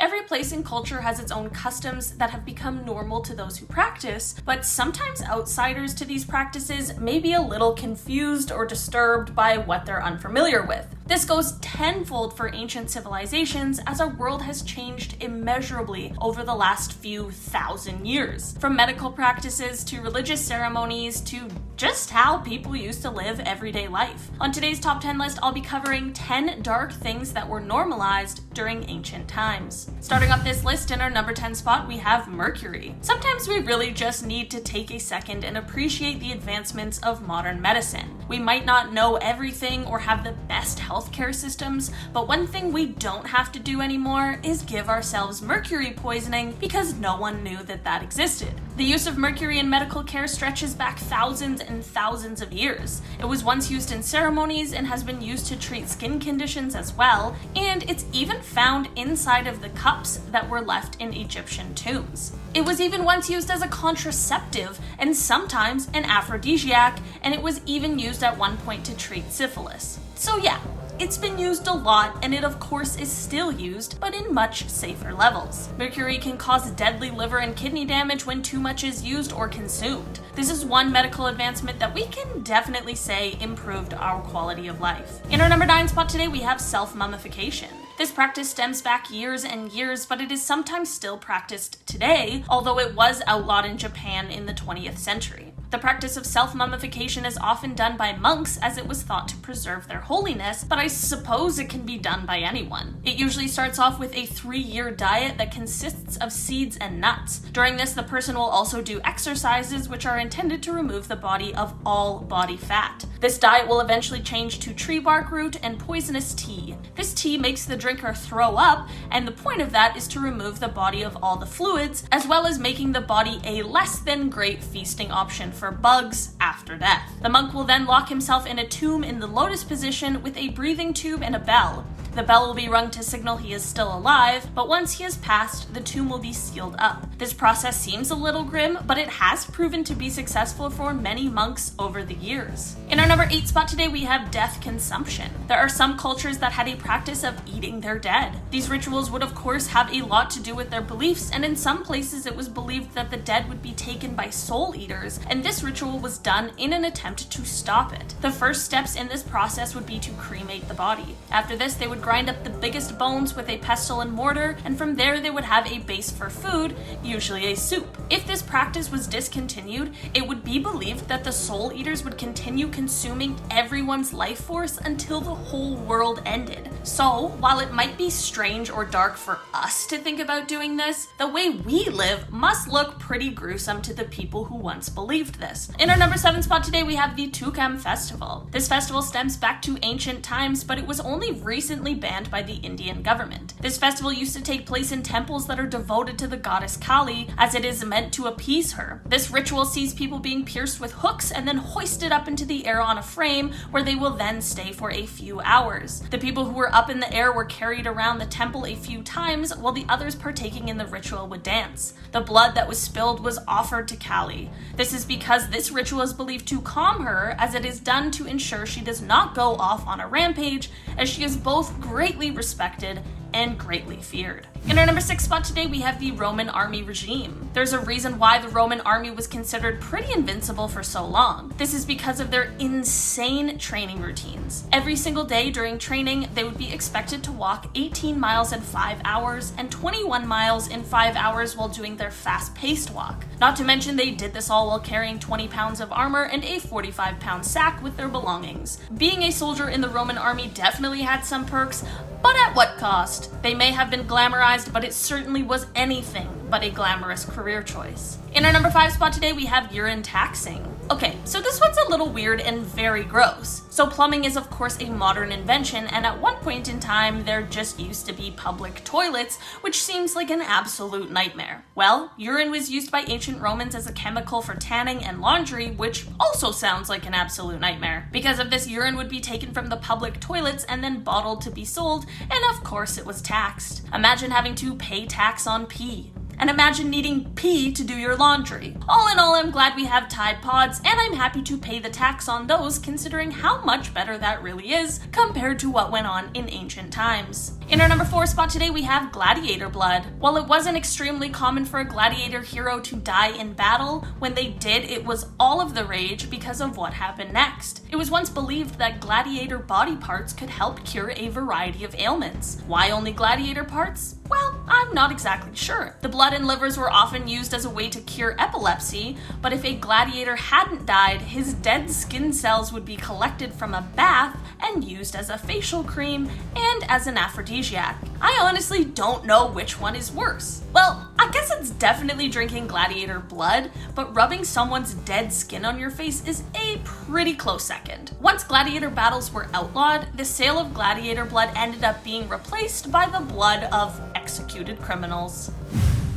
Every place and culture has its own customs that have become normal to those who practice, but sometimes outsiders to these practices may be a little confused or disturbed by what they're unfamiliar with. This goes tenfold for ancient civilizations, as our world has changed immeasurably over the last few thousand years. From medical practices to religious ceremonies to just how people used to live everyday life. On today's top 10 list, I'll be covering 10 dark things that were normalized during ancient times. Starting off this list, in our number 10 spot, we have Mercury. Sometimes we really just need to take a second and appreciate the advancements of modern medicine. We might not know everything or have the best healthcare systems, but one thing we don't have to do anymore is give ourselves mercury poisoning because no one knew that existed. The use of mercury in medical care stretches back thousands and thousands of years. It was once used in ceremonies and has been used to treat skin conditions as well, and it's even found inside of the cups that were left in Egyptian tombs. It was even once used as a contraceptive and sometimes an aphrodisiac, and it was even used at one point to treat syphilis. So yeah, it's been used a lot, and it of course is still used, but in much safer levels. Mercury can cause deadly liver and kidney damage when too much is used or consumed. This is one medical advancement that we can definitely say improved our quality of life. In our number 9 spot today, we have self-mummification. This practice stems back years and years, but it is sometimes still practiced today, although it was outlawed in Japan in the 20th century. The practice of self-mummification is often done by monks, as it was thought to preserve their holiness, but I suppose it can be done by anyone. It usually starts off with a 3-year diet that consists of seeds and nuts. During this, the person will also do exercises which are intended to remove the body of all body fat. This diet will eventually change to tree bark root and poisonous tea. This tea makes the drinker throw up, and the point of that is to remove the body of all the fluids, as well as making the body a less than great feasting option for bugs after death. The monk will then lock himself in a tomb in the lotus position with a breathing tube and a bell. The bell will be rung to signal he is still alive, but once he has passed, the tomb will be sealed up. This process seems a little grim, but it has proven to be successful for many monks over the years. In our number 8 spot today, we have death consumption. There are some cultures that had a practice of eating their dead. These rituals would of course have a lot to do with their beliefs, and in some places it was believed that the dead would be taken by soul eaters, and this ritual was done in an attempt to stop it. The first steps in this process would be to cremate the body. After this, they would grind up the biggest bones with a pestle and mortar, and from there they would have a base for food, usually a soup. If this practice was discontinued, it would be believed that the soul eaters would continue consuming everyone's life force until the whole world ended. So, while it might be strange or dark for us to think about doing this, the way we live must look pretty gruesome to the people who once believed this. In our number 7 spot today, we have the Thookkam festival. This festival stems back to ancient times, but it was only recently banned by the Indian government. This festival used to take place in temples that are devoted to the goddess Kali, as it is meant to appease her. This ritual sees people being pierced with hooks and then hoisted up into the air on a frame, where they will then stay for a few hours. The people who were up in the air were carried around the temple a few times, while the others partaking in the ritual would dance. The blood that was spilled was offered to Kali. This is because this ritual is believed to calm her, as it is done to ensure she does not go off on a rampage, as she is both greatly respected and greatly feared. In our number 6 spot today, we have the Roman army regime. There's a reason why the Roman army was considered pretty invincible for so long. This is because of their insane training routines. Every single day during training, they would be expected to walk 18 miles in 5 hours and 21 miles in 5 hours while doing their fast-paced walk. Not to mention they did this all while carrying 20 pounds of armor and a 45-pound sack with their belongings. Being a soldier in the Roman army definitely had some perks, but at what cost? They may have been glamorized, but it certainly was anything but a glamorous career choice. In our number 5 spot today, we have urine taxing. Okay, so this one's a little weird and very gross. So plumbing is of course a modern invention, and at one point in time, there just used to be public toilets, which seems like an absolute nightmare. Well, urine was used by ancient Romans as a chemical for tanning and laundry, which also sounds like an absolute nightmare. Because of this, urine would be taken from the public toilets and then bottled to be sold, and of course it was taxed. Imagine having to pay tax on pee. and imagine needing pee to do your laundry. All in all, I'm glad we have Tide Pods, and I'm happy to pay the tax on those considering how much better that really is compared to what went on in ancient times. In our number 4 spot today, we have Gladiator blood. While it wasn't extremely common for a gladiator hero to die in battle, when they did, it was all of the rage because of what happened next. It was once believed that gladiator body parts could help cure a variety of ailments. Why only gladiator parts? Well, I'm not exactly sure. The blood and livers were often used as a way to cure epilepsy, but if a gladiator hadn't died, his dead skin cells would be collected from a bath and used as a facial cream and as an aphrodisiac. I honestly don't know which one is worse. Well, I guess it's definitely drinking gladiator blood, but rubbing someone's dead skin on your face is a pretty close second. Once gladiator battles were outlawed, the sale of gladiator blood ended up being replaced by the blood of executed criminals.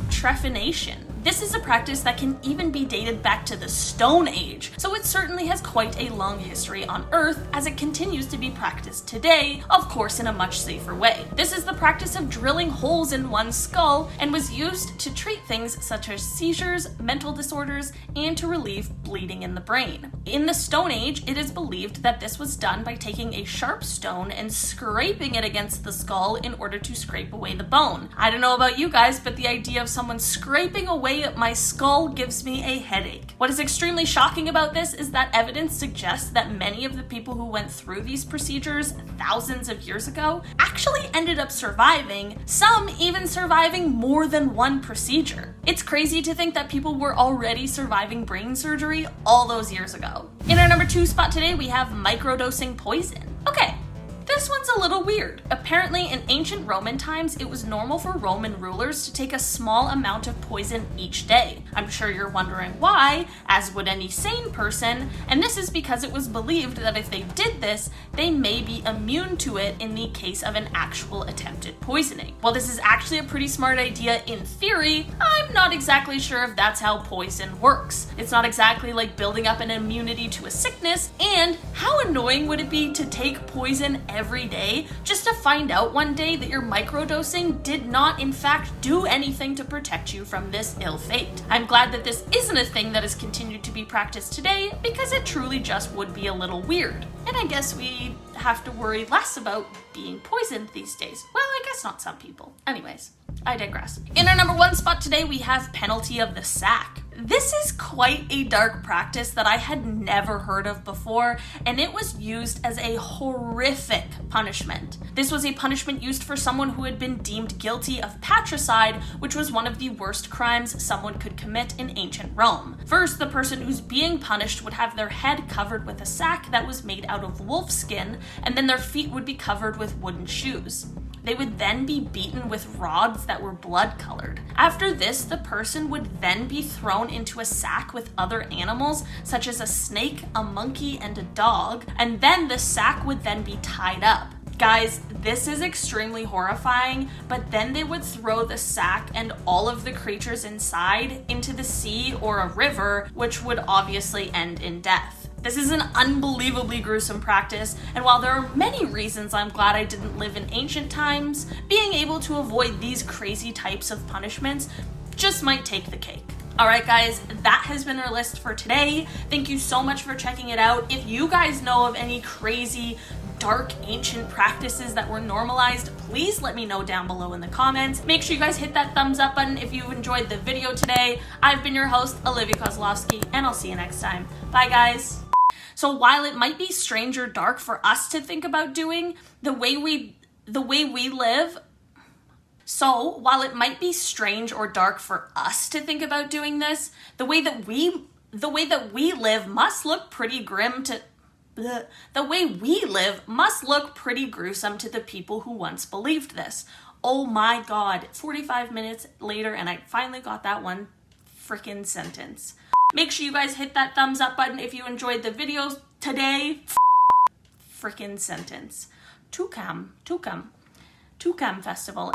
Trephination. This is a practice that can even be dated back to the Stone Age, so it certainly has quite a long history on Earth as it continues to be practiced today, of course in a much safer way. This is the practice of drilling holes in one's skull and was used to treat things such as seizures, mental disorders, and to relieve bleeding in the brain. In the Stone Age, it is believed that this was done by taking a sharp stone and scraping it against the skull in order to scrape away the bone. I don't know about you guys, but the idea of someone scraping away at my skull gives me a headache. What is extremely shocking about this is that evidence suggests that many of the people who went through these procedures thousands of years ago actually ended up surviving, some even surviving more than one procedure. It's crazy to think that people were already surviving brain surgery all those years ago. In our number 2 spot today, we have microdosing poison. Okay. This one's a little weird. Apparently, in ancient Roman times, it was normal for Roman rulers to take a small amount of poison each day. I'm sure you're wondering why, as would any sane person, and this is because it was believed that if they did this, they may be immune to it in the case of an actual attempted poisoning. While this is actually a pretty smart idea in theory, I'm not exactly sure if that's how poison works. It's not exactly like building up an immunity to a sickness, and how annoying would it be to take poison every day just to find out one day that your microdosing did not in fact do anything to protect you from this ill fate. I'm glad that this isn't a thing that has continued to be practiced today because it truly just would be a little weird. And I guess we have to worry less about being poisoned these days. Well, I guess not some people. Anyways, I digress. In our number 1 spot today, we have penalty of the sack. This is quite a dark practice that I had never heard of before, and it was used as a horrific punishment. This was a punishment used for someone who had been deemed guilty of patricide, which was one of the worst crimes someone could commit in ancient Rome. First, the person who's being punished would have their head covered with a sack that was made out of wolf skin, and then their feet would be covered with wooden shoes. They would then be beaten with rods that were blood-colored. After this, the person would then be thrown into a sack with other animals, such as a snake, a monkey, and a dog, and then the sack would then be tied up. Guys, this is extremely horrifying, but then they would throw the sack and all of the creatures inside into the sea or a river, which would obviously end in death. This is an unbelievably gruesome practice, and while there are many reasons I'm glad I didn't live in ancient times, being able to avoid these crazy types of punishments just might take the cake. Alright guys, that has been our list for today. Thank you so much for checking it out. If you guys know of any crazy, dark, ancient practices that were normalized, please let me know down below in the comments. Make sure you guys hit that thumbs up button if you've enjoyed the video today. I've been your host, Olivia Kozlowski, and I'll see you next time. Bye guys! So while it might be strange or dark for us to think about doing, the way we live, so while it might be strange or dark for us to think about doing this, the way that we live must look pretty grim to the way we live must look pretty gruesome to the people who once believed this. Oh my god, 45 minutes later and I finally got that one freaking sentence. Make sure you guys hit that thumbs up button if you enjoyed the video today. Freaking sentence. Thookkam Festival.